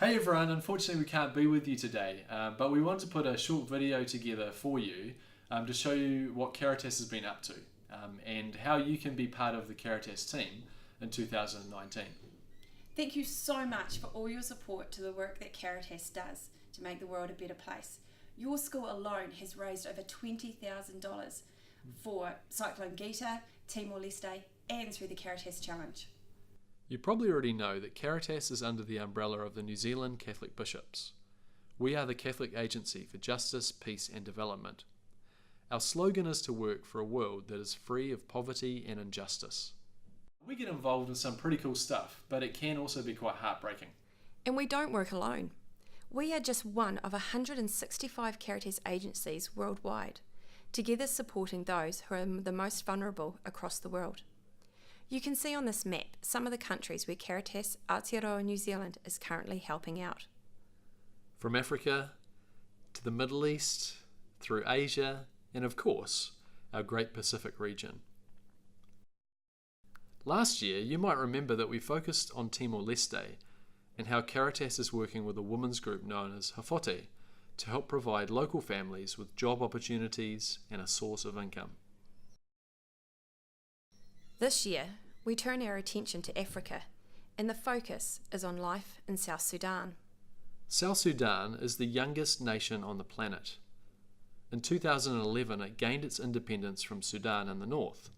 Hey everyone, unfortunately we can't be with you today, but we wanted to put a short video together for you to show you what Caritas has been up to and how you can be part of the Caritas team in 2019. Thank you so much for all your support to the work that Caritas does to make the world a better place. Your school alone has raised over $20,000 for Cyclone Gita, Timor-Leste and through the Caritas Challenge. You probably already know that Caritas is under the umbrella of the New Zealand Catholic Bishops. We are the Catholic Agency for Justice, Peace and Development. Our slogan is to work for a world that is free of poverty and injustice. We get involved in some pretty cool stuff, but it can also be quite heartbreaking. And we don't work alone. We are just one of 165 Caritas agencies worldwide, together supporting those who are the most vulnerable across the world. You can see on this map some of the countries where Caritas Aotearoa New Zealand is currently helping out. From Africa to the Middle East, through Asia, and of course, our great Pacific region. Last year, you might remember that we focused on Timor-Leste and how Caritas is working with a women's group known as Hafote to help provide local families with job opportunities and a source of income. This year, we turn our attention to Africa, and the focus is on life in South Sudan. South Sudan is the youngest nation on the planet. In 2011, it gained its independence from Sudan in the north.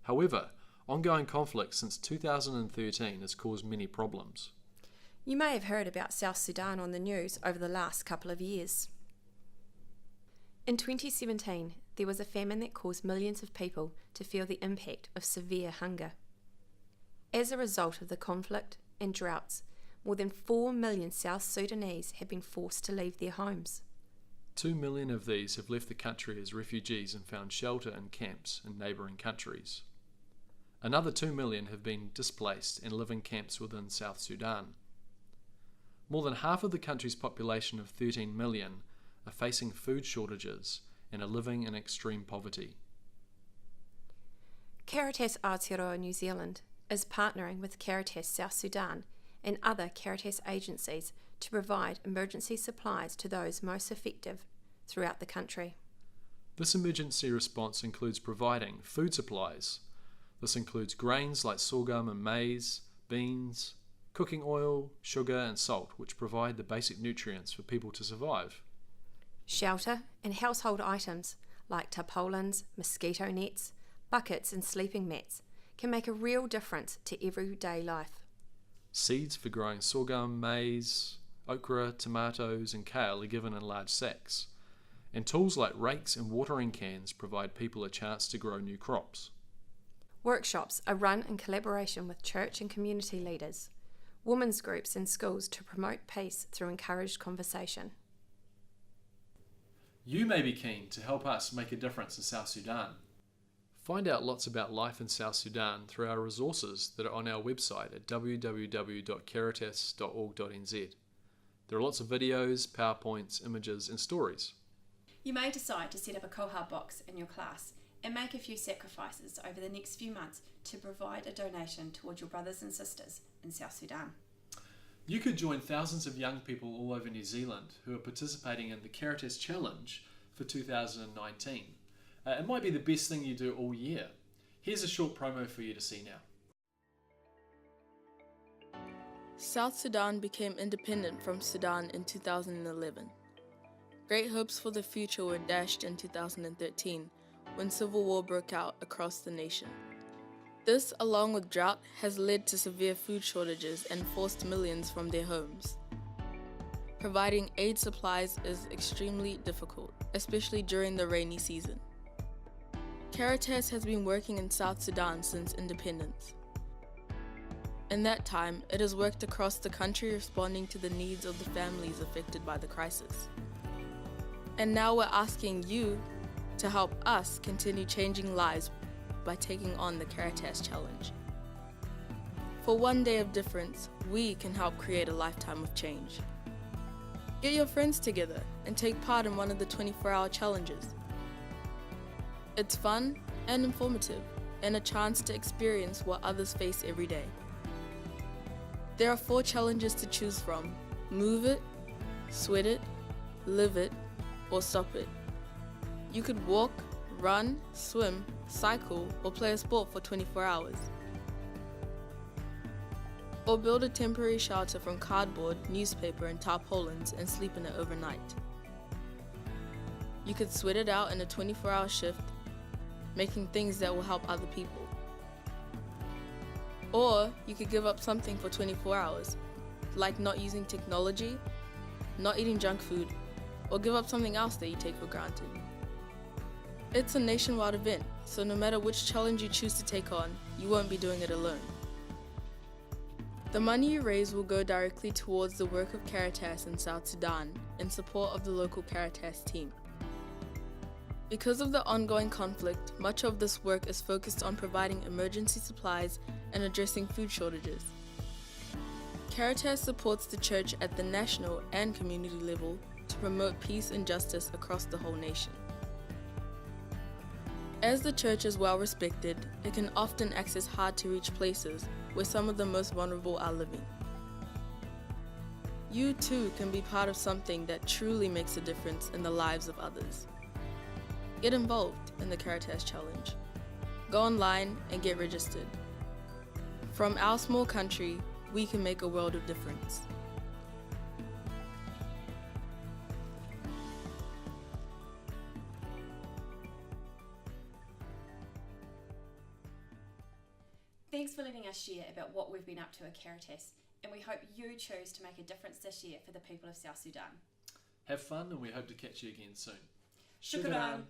However, ongoing conflict since 2013 has caused many problems. You may have heard about South Sudan on the news over the last couple of years. In 2017, there was a famine that caused millions of people to feel the impact of severe hunger. As a result of the conflict and droughts, more than 4 million South Sudanese have been forced to leave their homes. 2 million of these have left the country as refugees and found shelter in camps in neighbouring countries. Another 2 million have been displaced and live in camps within South Sudan. More than half of the country's population of 13 million are facing food shortages and are living in extreme poverty. Caritas Aotearoa New Zealand is partnering with Caritas South Sudan and other Caritas agencies to provide emergency supplies to those most affected throughout the country. This emergency response includes providing food supplies. This includes grains like sorghum and maize, beans, cooking oil, sugar and salt, which provide the basic nutrients for people to survive. Shelter and household items like tarpaulins, mosquito nets, buckets and sleeping mats can make a real difference to everyday life. Seeds for growing sorghum, maize, okra, tomatoes and kale are given in large sacks, and tools like rakes and watering cans provide people a chance to grow new crops. Workshops are run in collaboration with church and community leaders, women's groups and schools to promote peace through encouraged conversation. You may be keen to help us make a difference in South Sudan. Find out lots about life in South Sudan through our resources that are on our website at www.caritas.org.nz. There are lots of videos, PowerPoints, images and stories. You may decide to set up a koha box in your class and make a few sacrifices over the next few months to provide a donation towards your brothers and sisters in South Sudan. You could join thousands of young people all over New Zealand who are participating in the Caritas Challenge for 2019. It might be the best thing you do all year. Here's a short promo for you to see now. South Sudan became independent from Sudan in 2011. Great hopes for the future were dashed in 2013 when civil war broke out across the nation. This, along with drought, has led to severe food shortages and forced millions from their homes. Providing aid supplies is extremely difficult, especially during the rainy season. Caritas has been working in South Sudan since independence. In that time, it has worked across the country responding to the needs of the families affected by the crisis. And now we're asking you to help us continue changing lives by taking on the Caritas Challenge. For one day of difference, we can help create a lifetime of change. Get your friends together and take part in one of the 24-hour challenges. It's fun and informative, and a chance to experience what others face every day. There are 4 challenges to choose from, move it, sweat it, live it, or stop it. You could walk, run, swim, cycle, or play a sport for 24 hours. Or build a temporary shelter from cardboard, newspaper, and tarpaulins and sleep in it overnight. You could sweat it out in a 24-hour shift, making things that will help other people. Or you could give up something for 24 hours, like not using technology, not eating junk food, or give up something else that you take for granted. It's a nationwide event, so no matter which challenge you choose to take on, you won't be doing it alone. The money you raise will go directly towards the work of Caritas in South Sudan in support of the local Caritas team. Because of the ongoing conflict, much of this work is focused on providing emergency supplies and addressing food shortages. Caritas supports the church at the national and community level to promote peace and justice across the whole nation. As the church is well respected, it can often access hard to reach places where some of the most vulnerable are living. You too can be part of something that truly makes a difference in the lives of others. Get involved in the Caritas Challenge. Go online and get registered. From our small country, we can make a world of difference. Thanks for letting us share about what we've been up to at Caritas, and we hope you choose to make a difference this year for the people of South Sudan. Have fun, and we hope to catch you again soon. Shukran.